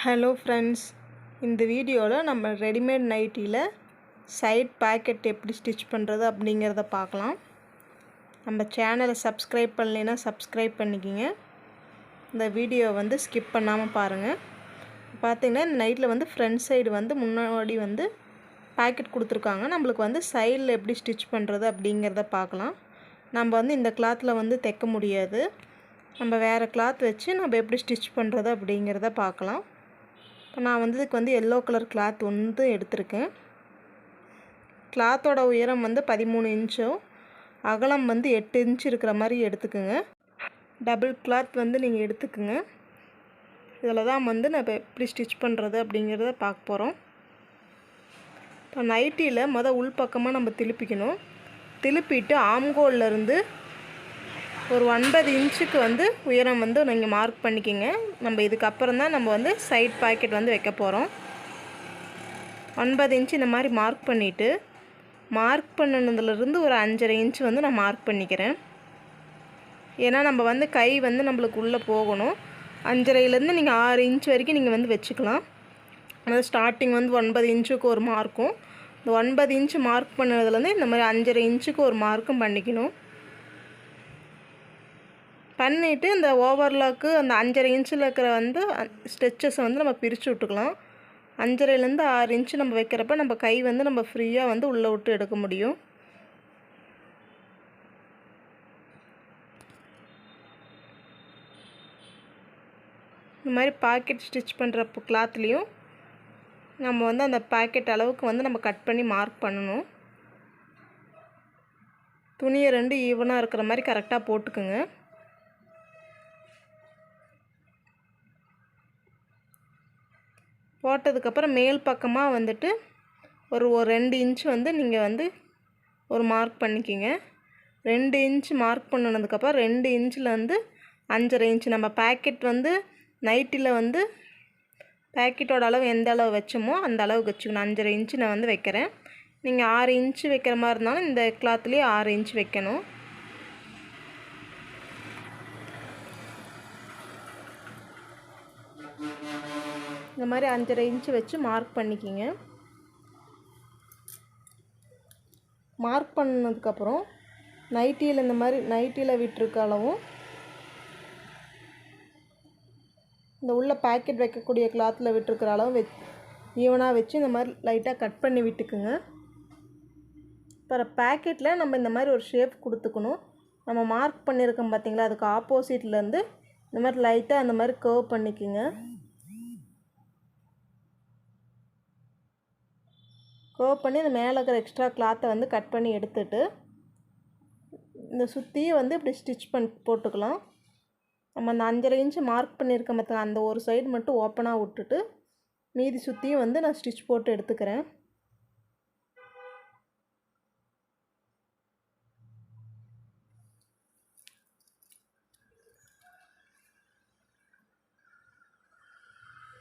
Hello friends, இந்த வீடியோவில் நம்ம ரெடிமேட் நைட்டியில் சைட் பாக்கெட் எப்படி ஸ்டிச் பண்ணுறது அப்படிங்கிறத பார்க்கலாம். நம்ம சேனலை சப்ஸ்கிரைப் பண்ணலைன்னா சப்ஸ்கிரைப் பண்ணிக்கிங்க. இந்த வீடியோ ஸ்கிப் பண்ணாமல் பாருங்கள். பார்த்திங்கன்னா இந்த நைட்டில் ஃப்ரண்ட் சைடு முன்னாடி பாக்கெட் கொடுத்துருக்காங்க. நம்மளுக்கு சைடில் எப்படி ஸ்டிச் பண்ணுறது அப்படிங்கிறத பார்க்கலாம். நம்ம இந்த கிளாத்தில் தைக்க முடியாது. நம்ம வேறு கிளாத் வச்சு நம்ம எப்படி ஸ்டிச் பண்ணுறது அப்படிங்கிறத பார்க்கலாம். இப்போ நான் இதுக்கு எல்லோ கலர் கிளாத் எடுத்திருக்கேன். கிளாத்தோட உயரம் 13 இன்ச்சும் அகலம் 8 இன்ச் இருக்கிற மாதிரி எடுத்துக்குங்க. டபுள் கிளாத் நீங்கள் எடுத்துக்குங்க. இதில் தான் நான் இப்போ எப்படி ஸ்டிச் பண்ணுறது அப்படிங்கிறத பார்க்க போகிறோம். இப்போ நைட்டியில் உள் பக்கமாக நம்ம திருப்பிக்கணும். திருப்பிட்டு ஆம்கோல்லேருந்து ஒரு 9 இன்ச்சுக்கு உயரம் நீங்கள் மார்க் பண்ணிக்கிங்க. நம்ம இதுக்கப்புறம் தான் நம்ம சைட் பாக்கெட் வைக்க போகிறோம். 9 இன்ச்சு இந்த மாதிரி மார்க் பண்ணிவிட்டு மார்க் பண்ணினதுலேருந்து ஒரு 5.5 இன்ச்சு நான் மார்க் பண்ணிக்கிறேன். ஏன்னா நம்ம கை நம்மளுக்கு உள்ளே போகணும். 5.5லேருந்து நீங்கள் 6 இன்ச் வரைக்கும் நீங்கள் வச்சுக்கலாம். அதாவது ஸ்டார்டிங் 9 இன்ச்சுக்கு ஒரு மார்க்கும், இந்த 9 இன்ச்சு மார்க் பண்ணதுலேருந்து இந்த மாதிரி 5.5 இன்ச்சுக்கு ஒரு மார்க்கும் பண்ணிக்கணும். பண்ணிவிட்டு இந்த ஓவர்லாக்கு அந்த 5.5 இன்ச்சில் இருக்கிற ஸ்டிச்சஸை நம்ம பிரித்து விட்டுக்கலாம். 5.5லேருந்து 6 இன்ச்சு நம்ம வைக்கிறப்ப நம்ம கை நம்ம ஃப்ரீயாக உள்ளே விட்டு எடுக்க முடியும். இந்த மாதிரி பாக்கெட் ஸ்டிச் பண்ணுறப்போ கிளாத்லேயும் நம்ம அந்த பாக்கெட் அளவுக்கு நம்ம கட் பண்ணி மார்க் பண்ணணும். துணியை 2 ஈவனாக இருக்கிற மாதிரி கரெக்டாக போட்டுக்குங்க. போட்டதுக்கப்புறம் மேல் பக்கமாக ஒரு 2 இன்ச் நீங்கள் ஒரு மார்க் பண்ணிக்கிங்க. 2 இன்ச் மார்க் பண்ணினதுக்கப்புறம் 2 இன்ச்சில் 5.5 இன்ச் நம்ம பாக்கெட் நைட்டில் பாக்கெட்டோட அளவு எந்த அளவு வச்சோமோ அந்த அளவுக்கு வச்சுக்கணும். 5.5 இன்ச்சு நான் வைக்கிறேன். நீங்கள் 6 இன்ச்சு வைக்கிற மாதிரி இருந்தாலும் இந்த கிளாத்லேயே 6 இன்ச் வைக்கணும். இந்த மாதிரி 5.5 இன்ச்சு வச்சு மார்க் பண்ணிக்கிங்க. மார்க் பண்ணதுக்கப்புறம் நைட்டியில் இந்த மாதிரி நைட்டியில் விட்டுருக்க அளவும் இந்த உள்ள பாக்கெட் வைக்கக்கூடிய கிளாத்தில் விட்டுருக்கிற அளவும் ஈவனாக வச்சு இந்த மாதிரி லைட்டாக கட் பண்ணி விட்டுக்குங்க. அப்புறம் பாக்கெட்டில் நம்ம இந்த மாதிரி ஒரு ஷேப் கொடுத்துக்கணும். நம்ம மார்க் பண்ணியிருக்கோம் பார்த்திங்களா, அதுக்கு ஆப்போசிட்லேருந்து இந்த மாதிரி லைட்டாக அந்த மாதிரி கர்வ் பண்ணிக்கோங்க. கர்வ் பண்ணி இந்த மேலே இருக்கிற எக்ஸ்ட்ரா கிளாத்தை கட் பண்ணி எடுத்துட்டு இந்த சுற்றியும் இப்படி ஸ்டிச் போட்டுக்கலாம். நம்ம அந்த 5.5 இன்ச்சு மார்க் பண்ணியிருக்க பார்த்திங்க, அந்த ஒரு சைடு மட்டும் ஓப்பனாக விட்டுட்டு மீதி சுற்றியும் நான் ஸ்டிச் போட்டு எடுத்துக்கிறேன்.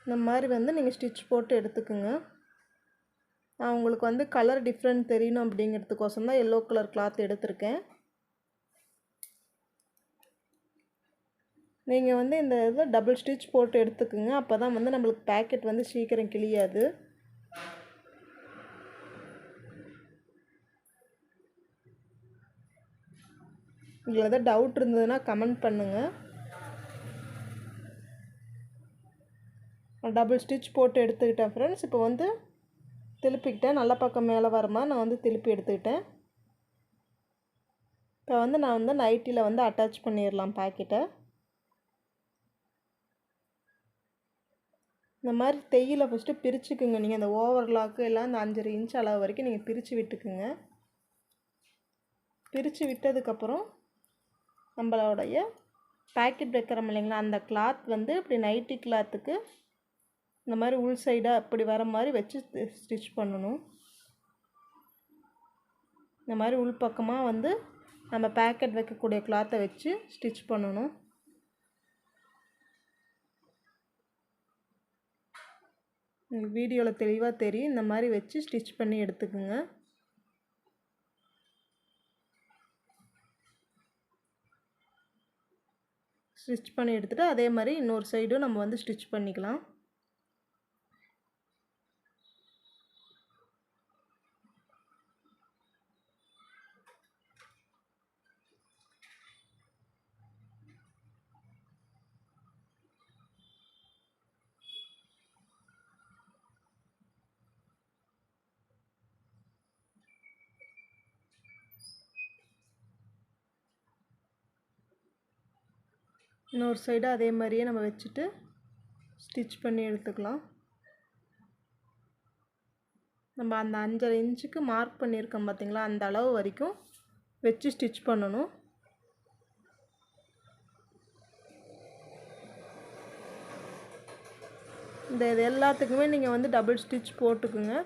இந்த மாதிரி நீங்கள் ஸ்டிச் போட்டு எடுத்துக்குங்க. நான் உங்களுக்கு கலர் டிஃப்ரெண்ட் தெரியணும் அப்படிங்கிறதுக்கோசம் தான் எல்லோ கலர் கிளாத் எடுத்திருக்கேன். நீங்கள் இந்த இதை டபுள் ஸ்டிச் போட்டு எடுத்துக்குங்க. அப்போ தான் நம்மளுக்கு பாக்கெட் சீக்கிரம் கிழியாது. இதில் ஏதாவது டவுட் இருந்ததுன்னா கமெண்ட் பண்ணுங்கள். டபுள் ஸ்டிச் போட்டு எடுத்துக்கிட்டேன் ஃப்ரெண்ட்ஸ். இப்போ திருப்பிக்கிட்டேன். நல்ல பக்கம் மேலே வரமா நான் திருப்பி எடுத்துக்கிட்டேன். இப்போ நான் நைட்டியில் அட்டாச் பண்ணிடலாம் பாக்கெட்டை. இந்த மாதிரி தையில ஃபஸ்ட்டு பிரிச்சுக்குங்க. நீங்கள் அந்த ஓவர்லாக்கு எல்லாம் அந்த 5.5 இன்ச் அளவு வரைக்கும் நீங்கள் பிரித்து விட்டுக்குங்க. பிரித்து விட்டதுக்கப்புறம் நம்மளோடைய பாக்கெட் வைக்கிறோம் இல்லைங்களா, அந்த கிளாத் இப்படி நைட்டி கிளாத்துக்கு இந்த மாதிரி உள் சைடாக இப்படி வர மாதிரி வச்சு ஸ்டிச் பண்ணணும். இந்த மாதிரி உள் பக்கமாக நம்ம பாக்கெட் வைக்கக்கூடிய கிளாத்தை வச்சு ஸ்டிச் பண்ணணும். வீடியோவில் தெளிவாக தெரியும். இந்த மாதிரி வச்சு ஸ்டிச் பண்ணி எடுத்துக்குங்க. ஸ்டிச் பண்ணி எடுத்துகிட்டு அதே மாதிரி இன்னொரு சைடும் நம்ம ஸ்டிச் பண்ணிக்கலாம். இன்னொரு சைடு அதே மாதிரியே நம்ம வச்சுட்டு ஸ்டிச் பண்ணி எடுத்துக்கலாம். நம்ம அந்த 5.5 இன்ச்சுக்கு மார்க் பண்ணியிருக்கோம் பார்த்திங்களா, அந்த அளவு வரைக்கும் வச்சு ஸ்டிச் பண்ணணும். இது எல்லாத்துக்குமே நீங்கள் வந்து டபுள் ஸ்டிச் போட்டுக்குங்க.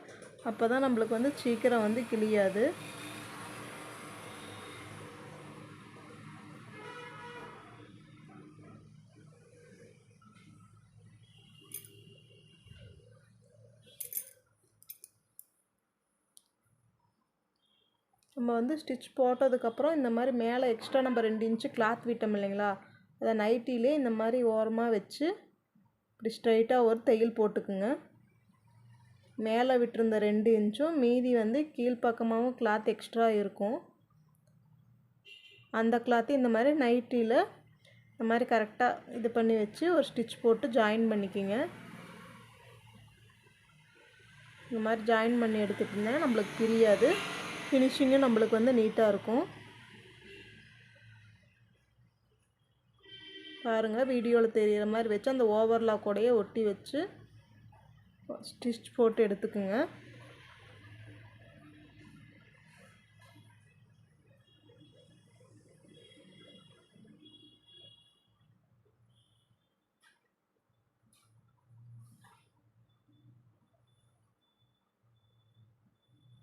அப்போ தான் நம்மளுக்கு வந்து சீக்கிரம் வந்து கிழியாது. நம்ம வந்து ஸ்டிச் போட்டதுக்கப்புறம் இந்த மாதிரி மேலே எக்ஸ்ட்ரா நம்ம 2 இன்ச்சு கிளாத் விட்டோம் இல்லைங்களா, அதை நைட்டிலே இந்த மாதிரி ஓரமாக வச்சு இப்படி ஸ்ட்ரைட்டாக ஒரு தையல் போட்டுக்குங்க. மேலே விட்டுருந்த 2 இன்ச்சும் மீதி வந்து கீழ்ப்பக்கமாகவும் கிளாத் எக்ஸ்ட்ரா இருக்கும். அந்த கிளாத்து இந்த மாதிரி நைட்டியில் இந்த மாதிரி கரெக்டாக இது பண்ணி வச்சு ஒரு ஸ்டிச் போட்டு ஜாயின் பண்ணிக்கிங்க. இந்த மாதிரி ஜாயின் பண்ணி எடுத்துக்கிட்டிங்கன்னா நம்மளுக்கு பிரியாது, ஃபினிஷிங்கும் நம்மளுக்கு வந்து நீட்டாக இருக்கும். பாருங்கள், வீடியோவில் தெரிகிற மாதிரி வச்சு அந்த ஓவர்லாக்கோடையே ஒட்டி வச்சு ஸ்டிச் போட்டு எடுத்துக்குங்க.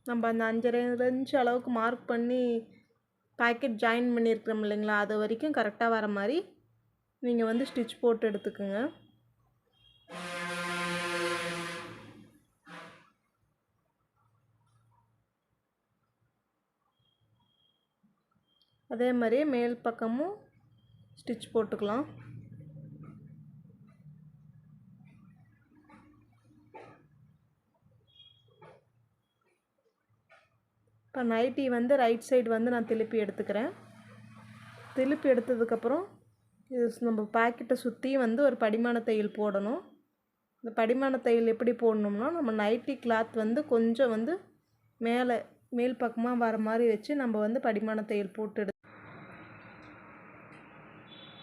நம்ம அந்த 5.5 இன்ச் அளவுக்கு மார்க் பண்ணி பாக்கெட் ஜாயின் பண்ணியிருக்கிறோம் இல்லைங்களா, அது வரைக்கும் கரெக்டாக வர மாதிரி நீங்கள் வந்து ஸ்டிச் போட்டு எடுத்துக்குங்க. அதே மாதிரி மேல் பக்கமும் ஸ்டிச் போட்டுக்கலாம். இப்போ நைட்டி வந்து ரைட் சைடு வந்து நான் திருப்பி எடுத்துக்கிறேன். திருப்பி எடுத்ததுக்கப்புறம் இது நம்ம பாக்கெட்டை சுற்றி வந்து ஒரு படிமான தையல் போடணும். இந்த படிமான தையல் எப்படி போடணும்னா, நம்ம நைட்டி கிளாத் வந்து கொஞ்சம் வந்து மேல் பக்கமாக வர மாதிரி வச்சு நம்ம வந்து படிமான தையல் போட்டு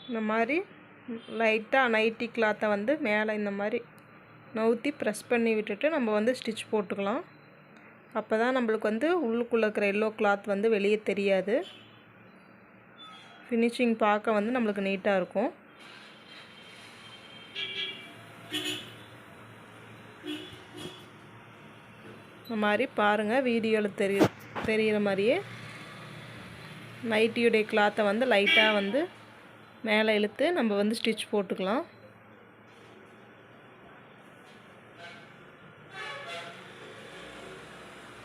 இந்த மாதிரி லைட்டாக நைட்டி கிளாத்தை வந்து மேலே இந்த மாதிரி நவுத்தி ப்ரெஸ் பண்ணி விட்டுட்டு நம்ம வந்து ஸ்டிச் போட்டுக்கலாம். அப்போ தான் நம்மளுக்கு வந்து உள்ளுக்குள்ளே இருக்கிற எல்லோ கிளாத் வந்து வெளியே தெரியாது. ஃபினிஷிங் பார்க்க வந்து நம்மளுக்கு நீட்டாக இருக்கும். இந்த மாதிரி பாருங்கள், வீடியோவில் தெரிகிற மாதிரியே நைட்டியுடைய கிளாத்தை வந்து லைட்டாக வந்து மேலே இழுத்து நம்ம வந்து ஸ்டிச் போட்டுக்கலாம்.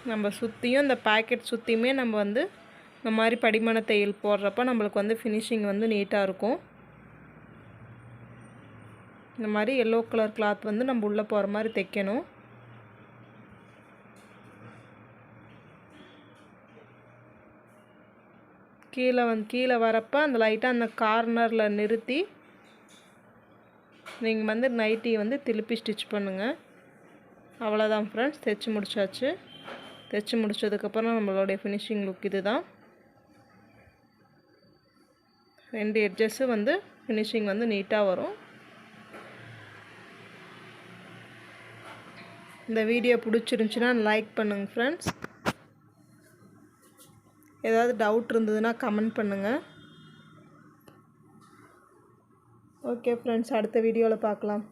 நம்ம சுற்றியும் இந்த பாக்கெட் சுற்றியுமே நம்ம வந்து இந்த மாதிரி படிமான தையல் போடுறப்ப நம்மளுக்கு வந்து ஃபினிஷிங் வந்து நீட்டாக இருக்கும். இந்த மாதிரி எல்லோ கலர் கிளாத் வந்து நம்ம உள்ளே போகிற மாதிரி தைக்கணும். கீழே வரப்போ அந்த லைட்டாக அந்த கார்னரில் நிறுத்தி நீங்கள் வந்து நைட்டி வந்து திருப்பி ஸ்டிச் பண்ணுங்கள். அவ்வளோதான் ஃப்ரெண்ட்ஸ், தைச்சி முடிச்சாச்சு. தைச்சி முடிச்சதுக்கப்புறம் நம்மளுடைய ஃபினிஷிங் லுக் இது தான். 2 எட்ஜஸும் வந்து ஃபினிஷிங் வந்து நீட்டாக வரும். இந்த வீடியோ பிடிச்சிருந்துச்சின்னா லைக் பண்ணுங்கள் ஃப்ரெண்ட்ஸ். ஏதாவது டவுட் இருந்ததுன்னா கமெண்ட் பண்ணுங்கள். ஓகே ஃப்ரெண்ட்ஸ், அடுத்த வீடியோவில் பார்க்கலாம்.